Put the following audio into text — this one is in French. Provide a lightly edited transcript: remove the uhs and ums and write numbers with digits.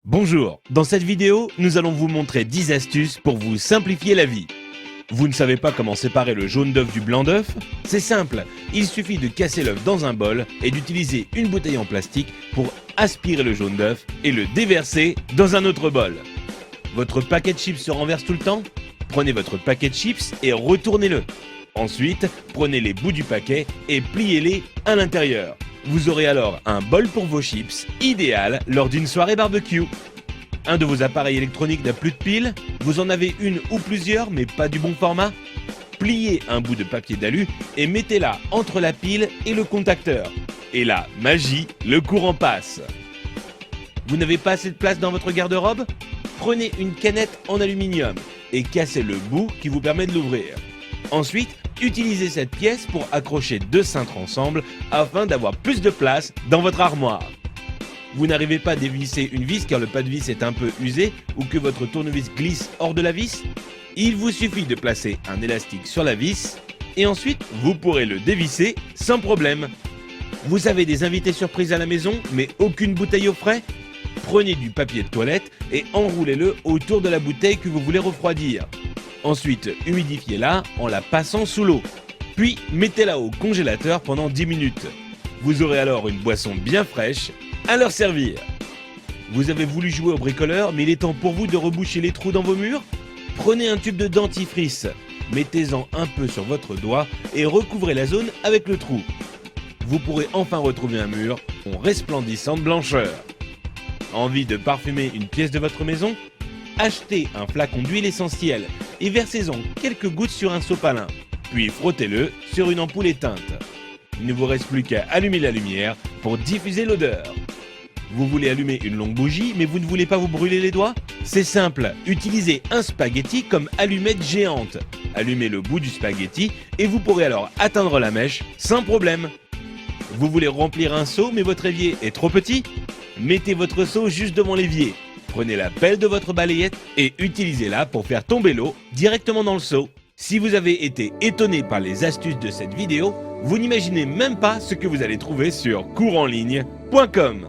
Bonjour, dans cette vidéo, nous allons vous montrer 10 astuces pour vous simplifier la vie. Vous ne savez pas comment séparer le jaune d'œuf du blanc d'œuf? C'est simple, il suffit de casser l'œuf dans un bol et d'utiliser une bouteille en plastique pour aspirer le jaune d'œuf et le déverser dans un autre bol. Votre paquet de chips se renverse tout le temps? Prenez votre paquet de chips et retournez-le. Ensuite, prenez les bouts du paquet et pliez-les à l'intérieur. Vous aurez alors un bol pour vos chips, idéal lors d'une soirée barbecue. Un de vos appareils électroniques n'a plus de pile? Vous en avez une ou plusieurs mais pas du bon format? Pliez un bout de papier d'alu et mettez-la entre la pile et le contacteur. Et là, magie, le courant passe. Vous n'avez pas assez de place dans votre garde-robe? Prenez une canette en aluminium et cassez le bout qui vous permet de l'ouvrir. Ensuite, utilisez cette pièce pour accrocher deux cintres ensemble afin d'avoir plus de place dans votre armoire. Vous n'arrivez pas à dévisser une vis car le pas de vis est un peu usé ou que votre tournevis glisse hors de la vis? Il vous suffit de placer un élastique sur la vis et ensuite vous pourrez le dévisser sans problème. Vous avez des invités surprises à la maison mais aucune bouteille au frais? Prenez du papier de toilette et enroulez-le autour de la bouteille que vous voulez refroidir. Ensuite, humidifiez-la en la passant sous l'eau. Puis, mettez-la au congélateur pendant 10 minutes. Vous aurez alors une boisson bien fraîche à leur servir. Vous avez voulu jouer au bricoleur, mais il est temps pour vous de reboucher les trous dans vos murs? Prenez un tube de dentifrice, mettez-en un peu sur votre doigt et recouvrez la zone avec le trou. Vous pourrez enfin retrouver un mur en resplendissante blancheur. Envie de parfumer une pièce de votre maison? Achetez un flacon d'huile essentielle et versez-en quelques gouttes sur un sopalin, puis frottez-le sur une ampoule éteinte. Il ne vous reste plus qu'à allumer la lumière pour diffuser l'odeur. Vous voulez allumer une longue bougie mais vous ne voulez pas vous brûler les doigts? C'est simple, utilisez un spaghetti comme allumette géante. Allumez le bout du spaghetti et vous pourrez alors atteindre la mèche sans problème. Vous voulez remplir un seau mais votre évier est trop petit? Mettez votre seau juste devant l'évier. Prenez la pelle de votre balayette et utilisez-la pour faire tomber l'eau directement dans le seau. Si vous avez été étonné par les astuces de cette vidéo, vous n'imaginez même pas ce que vous allez trouver sur couranligne.com.